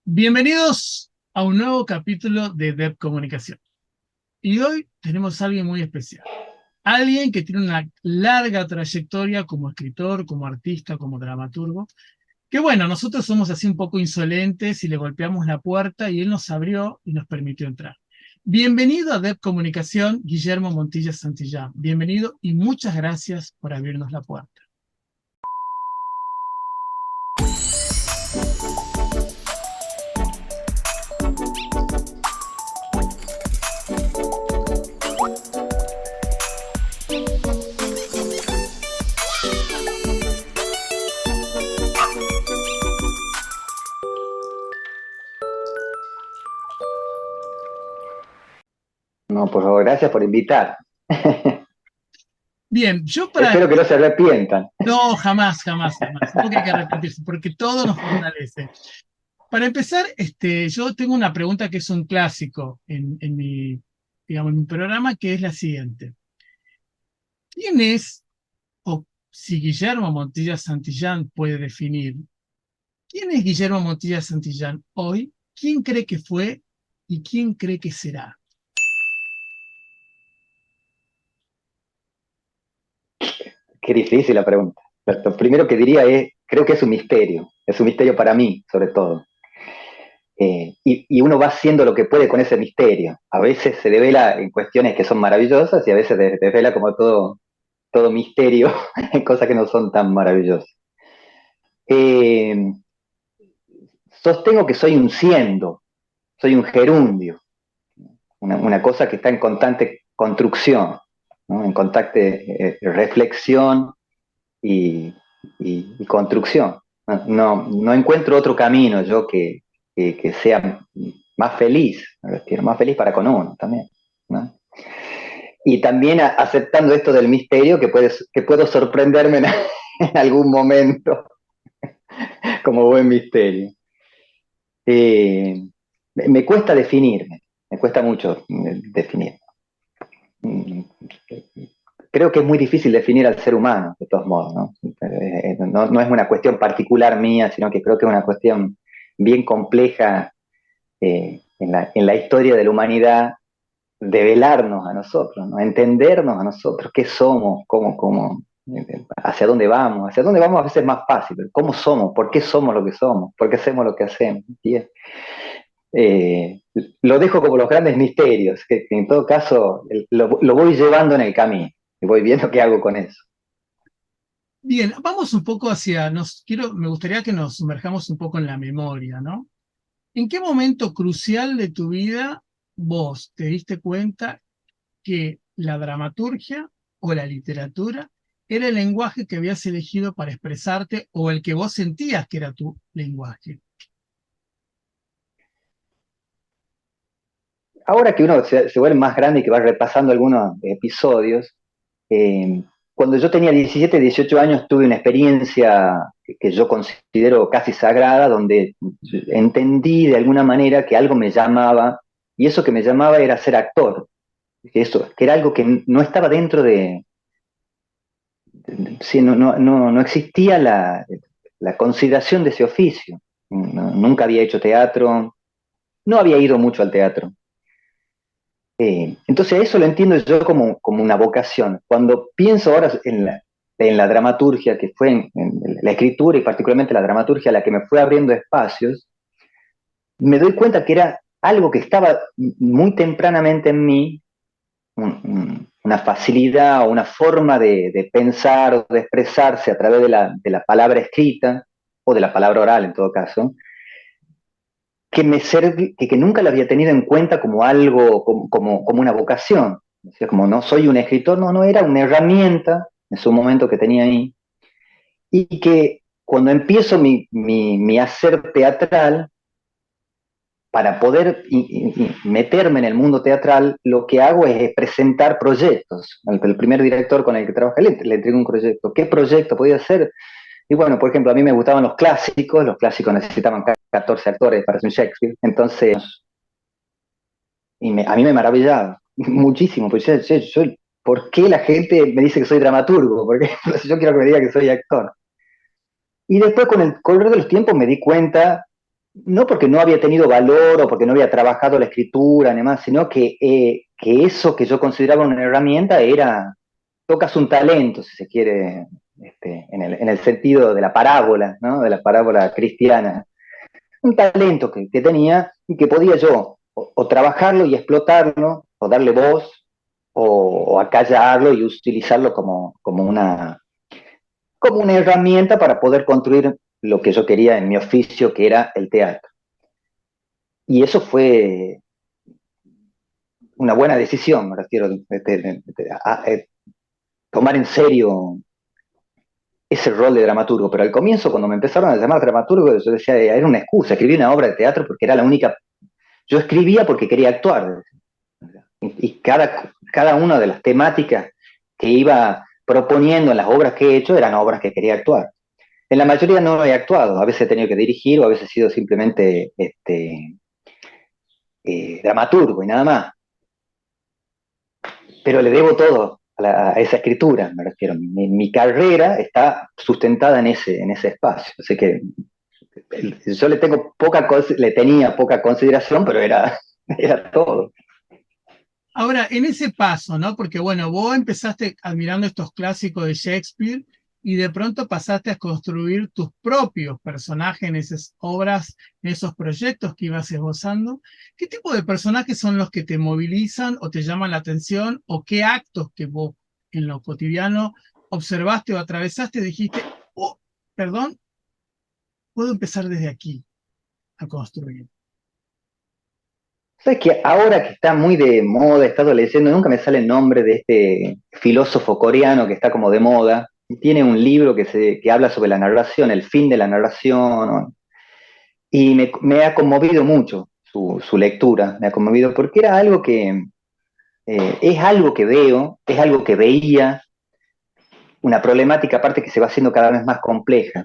Bienvenidos a un nuevo capítulo de Dep Comunicación. Y hoy tenemos a alguien muy especial. Alguien que tiene una larga trayectoria como escritor, como artista, como dramaturgo. Que bueno, nosotros somos así un poco insolentes y le golpeamos la puerta y él nos abrió y nos permitió entrar. Bienvenido a Dep Comunicación, Guillermo Montilla Santillán. Bienvenido y muchas gracias por abrirnos la puerta. No, por favor, gracias por invitar. Bien, yo para... Espero que no se arrepientan. No, jamás, jamás, jamás. No que hay que arrepentirse, porque todo nos fortalece. Para empezar, yo tengo una pregunta que es un clásico en mi, digamos, en mi programa, que es la siguiente. ¿Quién es, o si Guillermo Montilla Santillán puede definir, quién es Guillermo Montilla Santillán hoy? ¿Quién cree que fue y quién cree que será? Qué difícil la pregunta. Lo primero que diría es, creo que es un misterio para mí, sobre todo. Y uno va haciendo lo que puede con ese misterio. A veces se devela en cuestiones que son maravillosas y a veces se devela como todo misterio en cosas que no son tan maravillosas. Eh, Sostengo que soy un siendo, soy un gerundio, una cosa que está en constante construcción, ¿no? En constante reflexión y, y construcción. No encuentro otro camino yo que sea más feliz, me refiero, más feliz para con uno también, ¿no? Y también aceptando esto del misterio, que puedo sorprenderme en, en algún momento como buen misterio. Me cuesta definirme, me cuesta mucho definir. Creo que es muy difícil definir al ser humano, de todos modos, ¿no? No es una cuestión particular mía, sino que creo que es una cuestión bien compleja en la historia de la humanidad, develarnos a nosotros, ¿no? Entendernos a nosotros, qué somos, hacia dónde vamos a veces es más fácil, pero cómo somos, por qué somos lo que somos, por qué hacemos lo que hacemos. Eh, lo dejo como los grandes misterios, que en todo caso lo voy llevando en el camino y voy viendo qué hago con eso. Bien, vamos un poco me gustaría que nos sumerjamos un poco en la memoria, ¿no? ¿En qué momento crucial de tu vida vos te diste cuenta que la dramaturgia o la literatura era el lenguaje que habías elegido para expresarte o el que vos sentías que era tu lenguaje? Ahora que uno se vuelve más grande y que va repasando algunos episodios, eh, cuando yo tenía 17, 18 años tuve una experiencia que yo considero casi sagrada, donde entendí de alguna manera que algo me llamaba, y eso que me llamaba era ser actor, que era algo que no estaba dentro sí, no existía la consideración de ese oficio. Nunca había hecho teatro, no había ido mucho al teatro. Entonces eso lo entiendo yo como una vocación. Cuando pienso ahora en la dramaturgia, que fue en la escritura y particularmente la dramaturgia la que me fue abriendo espacios, me doy cuenta que era algo que estaba muy tempranamente en mí, una facilidad o una forma de pensar o de expresarse a través de la palabra escrita o de la palabra oral en todo caso, que nunca lo había tenido en cuenta como algo, como una vocación. O sea, como no soy un escritor, no era una herramienta en su momento que tenía ahí. Y que cuando empiezo mi hacer teatral, para poder meterme en el mundo teatral, lo que hago es presentar proyectos. El primer director con el que trabajé le entregué un proyecto. ¿Qué proyecto podía hacer? Y bueno, por ejemplo, a mí me gustaban los clásicos necesitaban 14 actores para hacer un Shakespeare, entonces, a mí me maravillaba muchísimo, pues ¿por qué la gente me dice que soy dramaturgo? Porque yo quiero que me diga que soy actor. Y después con el correr de los tiempos me di cuenta no porque no había tenido valor o porque no había trabajado la escritura ni más, sino que eso que yo consideraba una herramienta era, tocas un talento, si se quiere, en el sentido de la parábola, ¿no? De la parábola cristiana. Un talento que tenía y que podía yo o trabajarlo y explotarlo, o darle voz, o acallarlo y utilizarlo como una herramienta para poder construir lo que yo quería en mi oficio, que era el teatro. Y eso fue una buena decisión, me refiero, tomar en serio ese rol de dramaturgo. Pero al comienzo, cuando me empezaron a llamar dramaturgo, yo decía, era una excusa, escribí una obra de teatro porque era la única. Yo escribía porque quería actuar. Y cada una de las temáticas que iba proponiendo en las obras que he hecho eran obras que quería actuar. En la mayoría no he actuado, a veces he tenido que dirigir o a veces he sido simplemente dramaturgo y nada más. Pero le debo todo a esa escritura, me refiero. Mi carrera está sustentada en ese espacio. Así que yo le tenía poca consideración, pero era todo. Ahora, en ese paso, ¿no? Porque bueno, vos empezaste admirando estos clásicos de Shakespeare y de pronto pasaste a construir tus propios personajes en esas obras, en esos proyectos que ibas esbozando. ¿Qué tipo de personajes son los que te movilizan o te llaman la atención o qué actos que vos en lo cotidiano observaste o atravesaste y dijiste, oh, perdón, puedo empezar desde aquí a construir? ¿Sabes que ahora que está muy de moda, he estado leyendo, nunca me sale el nombre de este filósofo coreano que está como de moda? Tiene un libro que habla sobre la narración, el fin de la narración, ¿no? Y me ha conmovido mucho su lectura, me ha conmovido porque era algo es algo que veo, es algo que veía, una problemática aparte que se va haciendo cada vez más compleja.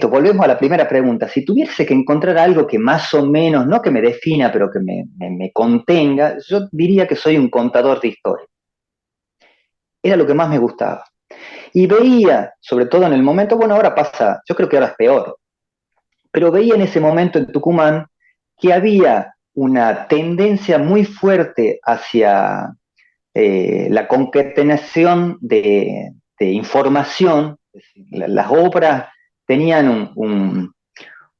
Volvemos a la primera pregunta. Si tuviese que encontrar algo que más o menos, no que me defina, pero que me contenga, yo diría que soy un contador de historia. Era lo que más me gustaba. Y veía, sobre todo en el momento, bueno, ahora pasa, yo creo que ahora es peor, pero veía en ese momento en Tucumán que había una tendencia muy fuerte hacia la concatenación de información. Las obras tenían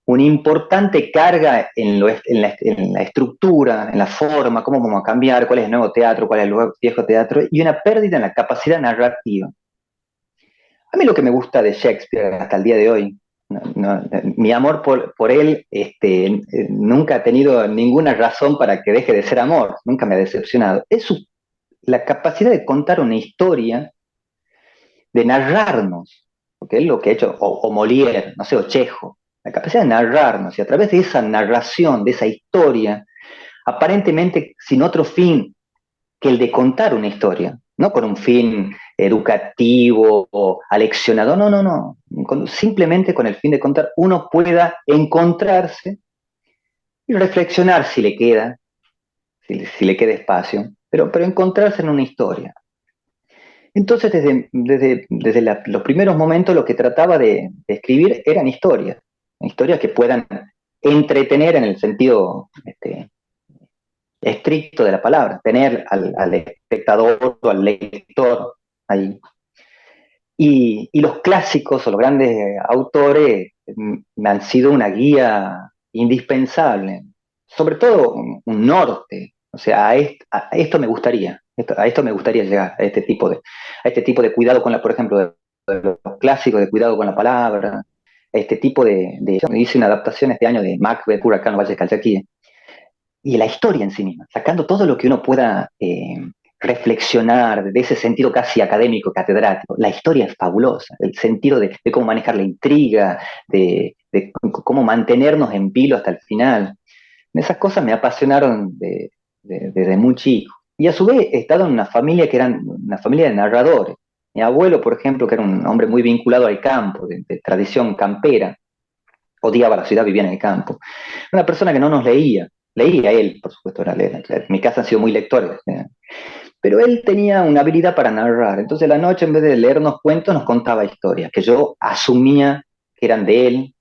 una importante carga en la estructura, en la forma, cómo vamos a cambiar, cuál es el nuevo teatro, cuál es el viejo teatro, y una pérdida en la capacidad narrativa. A mí lo que me gusta de Shakespeare hasta el día de hoy, mi amor por él nunca ha tenido ninguna razón para que deje de ser amor, nunca me ha decepcionado. La capacidad de contar una historia, de narrarnos, porque es lo que ha hecho, o Molière, no sé, o Chejo, la capacidad de narrarnos, y a través de esa narración, de esa historia, aparentemente sin otro fin que el de contar una historia, no con un fin educativo o aleccionado, no, no, no, simplemente con el fin de contar, uno pueda encontrarse y reflexionar si le queda, si le queda espacio, pero encontrarse en una historia. Entonces, desde los primeros momentos, lo que trataba de escribir eran historias que puedan entretener en el sentido estricto de la palabra, tener al espectador o al lector ahí. Y los clásicos o los grandes autores me han sido una guía indispensable, sobre todo un norte. O sea, a esto me gustaría, a esto me gustaría llegar, a este tipo de cuidado con por ejemplo, de los clásicos de cuidado con la palabra, este tipo yo hice una adaptación este año de Macbeth, Huracán, Valle de Calchaquí, y la historia en sí misma, sacando todo lo que uno pueda reflexionar de ese sentido casi académico, catedrático. La historia es fabulosa, el sentido de cómo manejar la intriga, de cómo mantenernos en vilo hasta el final. Esas cosas me apasionaron desde muy chico. Y a su vez he estado en una familia que era una familia de narradores. Mi abuelo, por ejemplo, que era un hombre muy vinculado al campo, de tradición campera, odiaba la ciudad, vivía en el campo. Una persona que no nos leía, leía él, por supuesto, en mi casa han sido muy lectores, pero él tenía una habilidad para narrar. Entonces la noche, en vez de leernos cuentos, nos contaba historias que yo asumía que eran de él,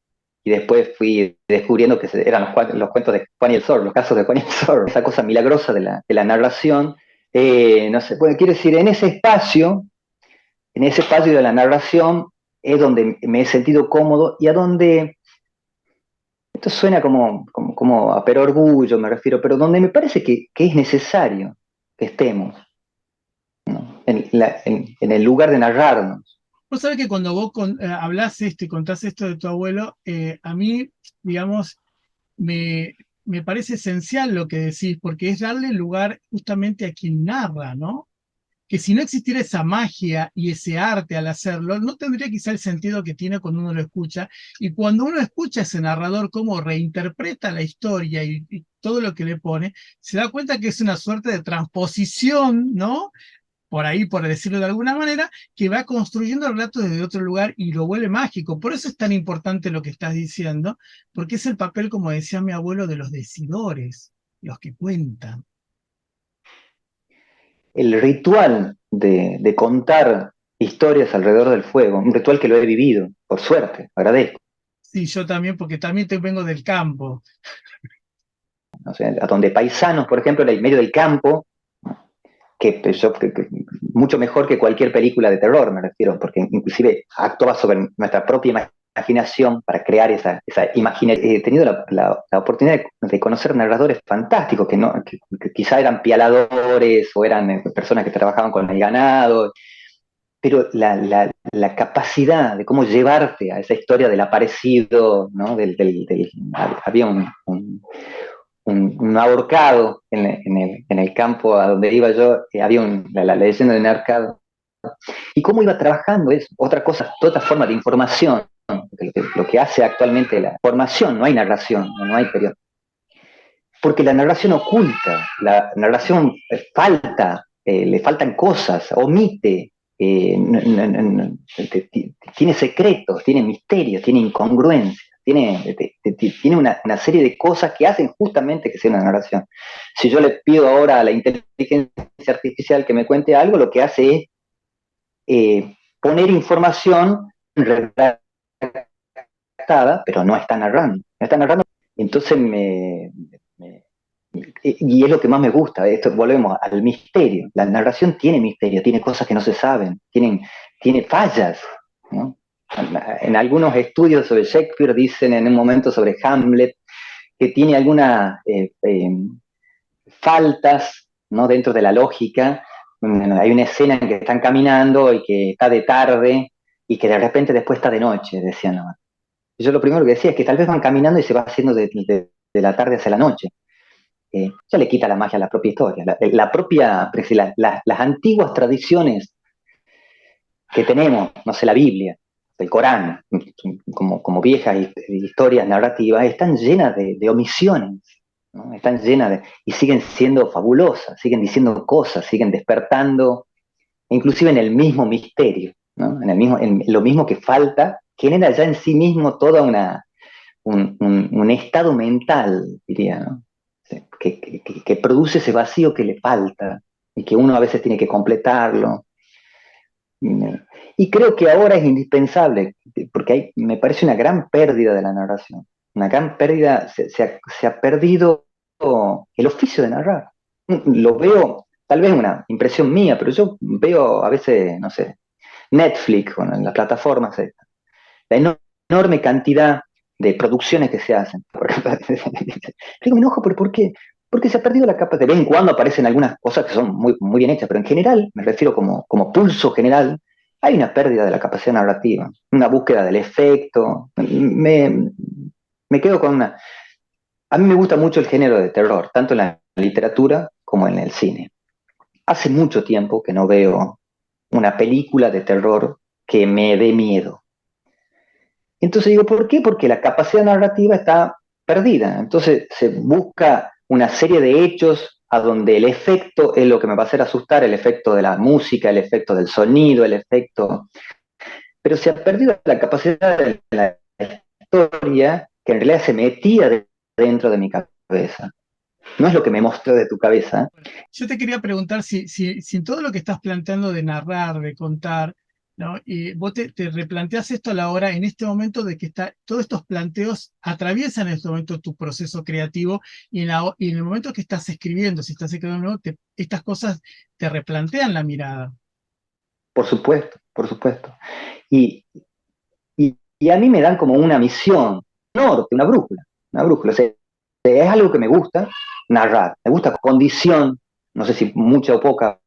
y después fui descubriendo que eran los cuentos de Juan y el Zorro, los casos de Juan y el Zorro, esa cosa milagrosa de la narración. No sé, bueno, quiero decir, en ese espacio de la narración es donde me he sentido cómodo y a donde, esto suena como a perorgullo, me refiero, pero donde me parece que es necesario que estemos, ¿no? En el lugar de narrarnos. Vos sabés que cuando vos hablás esto y contás esto de tu abuelo, a mí, digamos, me, me parece esencial lo que decís, porque es darle lugar justamente a quien narra, ¿no? Que si no existiera esa magia y ese arte al hacerlo, no tendría quizá el sentido que tiene cuando uno lo escucha. Y cuando uno escucha a ese narrador cómo reinterpreta la historia y todo lo que le pone, se da cuenta que es una suerte de transposición, ¿no? Por ahí, por decirlo de alguna manera, que va construyendo el relato desde otro lugar y lo vuelve mágico. Por eso es tan importante lo que estás diciendo, porque es el papel, como decía mi abuelo, de los decidores, los que cuentan. El ritual de contar historias alrededor del fuego, un ritual que lo he vivido, por suerte, agradezco. Sí, yo también, porque también te vengo del campo. O sea, a donde paisanos, por ejemplo, en el medio del campo, que mucho mejor que cualquier película de terror, me refiero, porque inclusive actuaba sobre nuestra propia imaginación para crear esa imaginación. He tenido la oportunidad de conocer narradores fantásticos que quizá eran pialadores o eran personas que trabajaban con el ganado, pero la capacidad de cómo llevarte a esa historia del aparecido, ¿no? Había un ahorcado en el campo a donde iba yo, había la leyenda de un ahorcado. Y cómo iba trabajando es otra cosa, otra forma de información. Lo que hace actualmente la formación, no hay narración, no hay periodo. Porque la narración oculta, la narración falta, le faltan cosas, omite, tiene secretos, tiene misterios, tiene incongruencias, tiene una serie de cosas que hacen justamente que sea una narración. Si yo le pido ahora a la inteligencia artificial que me cuente algo, lo que hace es poner información redactada, pero no está narrando. No está narrando. Entonces me, y es lo que más me gusta, esto, volvemos al misterio. La narración tiene misterio, tiene cosas que no se saben, tiene fallas, ¿no? En algunos estudios sobre Shakespeare dicen en un momento sobre Hamlet que tiene algunas faltas, ¿no? Dentro de la lógica. Hay una escena en que están caminando y que está de tarde y que de repente después está de noche, decían. ¿No? Yo lo primero que decía es que tal vez van caminando y se va haciendo de la tarde hacia la noche. Ya le quita la magia a la propia historia. La propia, las antiguas tradiciones que tenemos, no sé, la Biblia, el Corán, como viejas historias narrativas, están llenas de omisiones, ¿no? Están llenas y siguen siendo fabulosas, siguen diciendo cosas, siguen despertando, inclusive en el mismo misterio, ¿no? En lo mismo que falta, genera ya en sí mismo toda un estado mental, diría, ¿no? Que produce ese vacío que le falta y que uno a veces tiene que completarlo. Y creo que ahora es indispensable, porque me parece una gran pérdida de la narración, una gran pérdida, se ha perdido el oficio de narrar. Lo veo, tal vez una impresión mía, pero yo veo a veces, no sé, Netflix, bueno, en las plataformas, la enorme cantidad de producciones que se hacen. Digo, me enojo, pero ¿por qué? Porque se ha perdido la capacidad. De vez en cuando aparecen algunas cosas que son muy bien hechas, pero en general, me refiero como pulso general, hay una pérdida de la capacidad narrativa, una búsqueda del efecto. Me quedo con una. A mí me gusta mucho el género de terror, tanto en la literatura como en el cine. Hace mucho tiempo que no veo una película de terror que me dé miedo. Entonces digo, ¿por qué? Porque la capacidad narrativa está perdida. Entonces se busca una serie de hechos a donde el efecto es lo que me va a hacer asustar, el efecto de la música, el efecto del sonido, el efecto. Pero se ha perdido la capacidad de la historia que en realidad se metía dentro de mi cabeza. No es lo que me mostró de tu cabeza. Yo te quería preguntar si en todo lo que estás planteando de narrar, de contar, ¿no? Y vos te replanteás esto a la hora, en este momento, de que todos estos planteos atraviesan en este momento tu proceso creativo y en el momento que estás escribiendo, si estás escribiendo nuevo, estas cosas te replantean la mirada. Por supuesto, por supuesto. Y, y a mí me dan como una misión, un norte, una brújula, una brújula. O sea, es algo que me gusta narrar, me gusta condición, no sé si mucha o poca,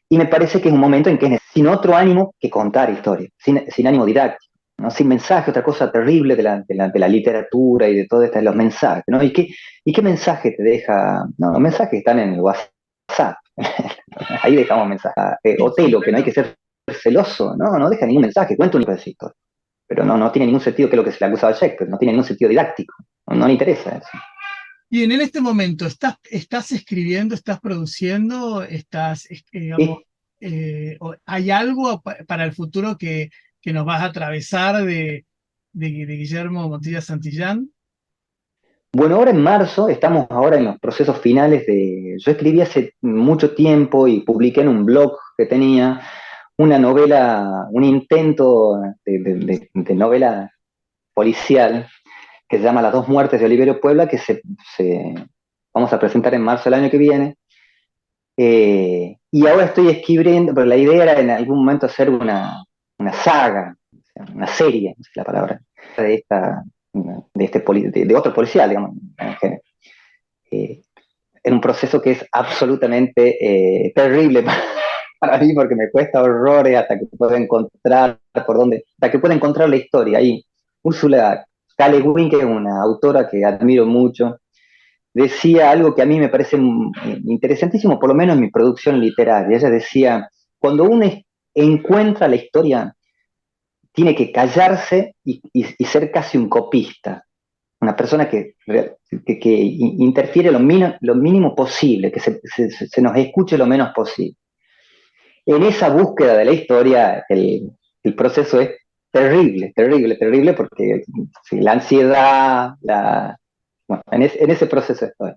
y me parece que es un momento en que es sin otro ánimo que contar historias, sin ánimo didáctico, ¿no? Sin mensaje, otra cosa terrible de la literatura y de todo esto, los mensajes, ¿no? ¿Y qué mensaje te deja? No, los mensajes están en el WhatsApp, ahí dejamos mensajes. Sí, Otelo, que no hay que ser celoso, no deja ningún mensaje, cuenta un libro de historia, pero no tiene ningún sentido, que es lo que se le acusaba a Shakespeare, no tiene ningún sentido didáctico, no le interesa eso. Bien, en este momento, ¿estás escribiendo, estás produciendo, digamos, Es, hay algo para el futuro que nos vas a atravesar de Guillermo Montilla Santillán? Bueno, ahora en marzo, estamos ahora en los procesos finales de... Yo escribí hace mucho tiempo y publiqué en un blog que tenía una novela, un intento de novela policial que se llama Las dos muertes de Oliverio Puebla, que vamos a presentar en marzo del año que viene. Y ahora estoy escribiendo, pero la idea era en algún momento hacer una saga, una serie, no sé la palabra, de, esta, de otro policial, digamos, eh, en un proceso que es absolutamente terrible para mí, porque me cuesta horrores hasta que pueda encontrar por dónde, hasta que pueda encontrar la historia ahí. Úrsula K. Le Guin, que es una autora que admiro mucho, decía algo que a mí me parece interesantísimo, por lo menos en mi producción literaria. Ella decía, cuando uno encuentra la historia, tiene que callarse y ser casi un copista, una persona que interfiere lo mínimo posible, que se nos escuche lo menos posible. En esa búsqueda de la historia, el proceso es terrible, terrible, terrible, porque sí, la ansiedad, bueno, en ese proceso estoy.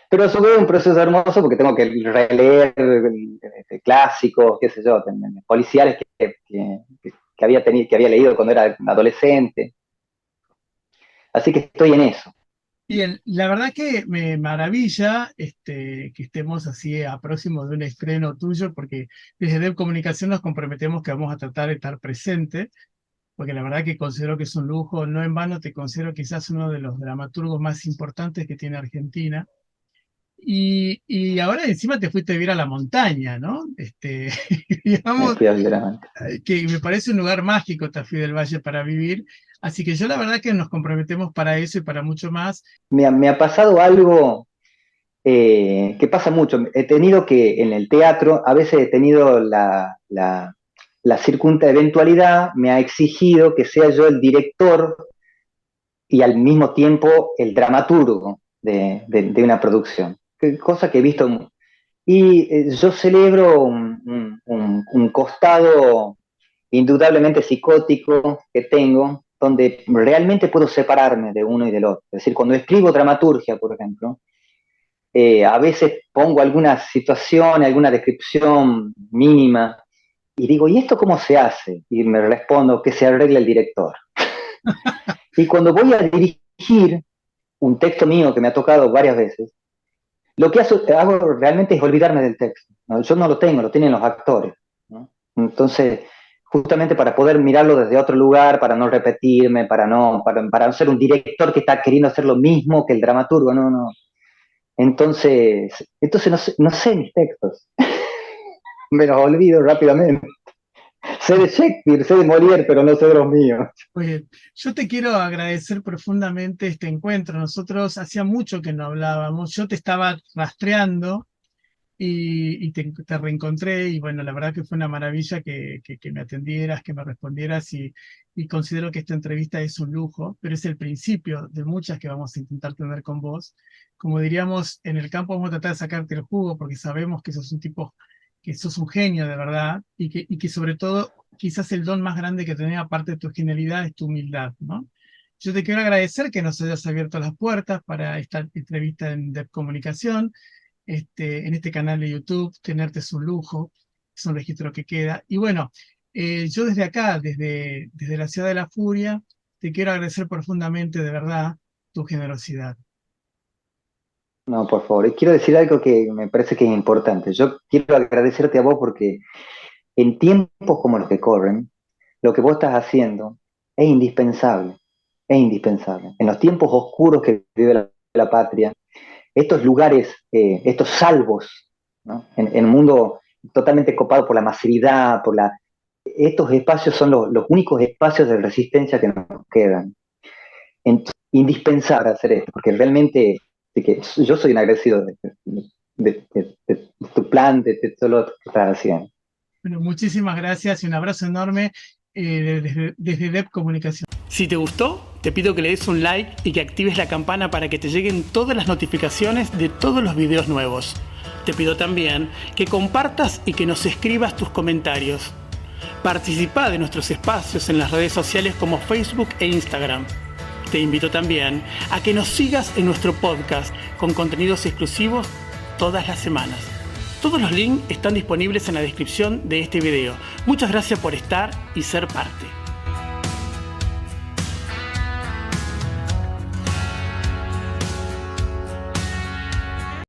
Pero a su vez es un proceso hermoso porque tengo que releer clásicos, qué sé yo, policiales que había leído cuando era adolescente. Así que estoy en eso. Bien, la verdad que me maravilla que estemos así a próximo de un estreno tuyo, porque desde Dev Comunicación nos comprometemos que vamos a tratar de estar presente, porque la verdad que considero que es un lujo, no en vano te considero quizás uno de los dramaturgos más importantes que tiene Argentina. Y ahora encima te fuiste a vivir a la montaña, ¿no? Me Digamos fui a vivir a... que me parece un lugar mágico Tafí del Valle para vivir, así que yo la verdad que nos comprometemos para eso y para mucho más. Me ha pasado algo que pasa mucho. He tenido que, en el teatro, a veces he tenido la circunta eventualidad, me ha exigido que sea yo el director y al mismo tiempo el dramaturgo de una producción. Cosa que he visto. Y yo celebro un costado indudablemente psicótico que tengo, donde realmente puedo separarme de uno y del otro. Es decir, cuando escribo dramaturgia, por ejemplo, a veces pongo alguna situación, alguna descripción mínima y digo, ¿y esto cómo se hace? Y me respondo que se arregle el director. Y cuando voy a dirigir un texto mío que me ha tocado varias veces, lo que hago realmente es olvidarme del texto, ¿no? Yo no lo tengo, lo tienen los actores, ¿no? Entonces, justamente para poder mirarlo desde otro lugar, para no repetirme, para no ser un director que está queriendo hacer lo mismo que el dramaturgo, no. Entonces no sé mis textos, me los olvido rápidamente. Sé de Shakespeare, sé de Molière, pero no sé de los míos. Oye, yo te quiero agradecer profundamente este encuentro. Nosotros hacía mucho que no hablábamos. Yo te estaba rastreando y te reencontré y bueno, la verdad que fue una maravilla que me atendieras, que me respondieras y considero que esta entrevista es un lujo, pero es el principio de muchas que vamos a intentar tener con vos. Como diríamos, en el campo vamos a tratar de sacarte el jugo porque sabemos que sos un tipo, que sos un genio de verdad y que sobre todo quizás el don más grande que tenés aparte de tu genialidad es tu humildad, ¿no? Yo te quiero agradecer que nos hayas abierto las puertas para esta entrevista en Dep Comunicación en este canal de YouTube, tenerte es un lujo, es un registro que queda. Y bueno, Yo desde acá, desde la Ciudad de la Furia, te quiero agradecer profundamente, de verdad, tu generosidad. No, por favor. Y quiero decir algo que me parece que es importante. Yo quiero agradecerte a vos porque en tiempos como los que corren, lo que vos estás haciendo es indispensable. Es indispensable. En los tiempos oscuros que vive la patria, estos lugares, estos salvos, ¿no? En un mundo totalmente copado por la masividad, estos espacios son los únicos espacios de resistencia que nos quedan. Indispensable hacer esto, porque realmente que yo soy un agradecido de tu plan, de todo lo que estás haciendo. Bueno, muchísimas gracias y un abrazo enorme desde DEP Comunicación. Si te gustó, te pido que le des un like y que actives la campana para que te lleguen todas las notificaciones de todos los videos nuevos. Te pido también que compartas y que nos escribas tus comentarios. Participa de nuestros espacios en las redes sociales como Facebook e Instagram. Te invito también a que nos sigas en nuestro podcast con contenidos exclusivos todas las semanas. Todos los links están disponibles en la descripción de este video. Muchas gracias por estar y ser parte.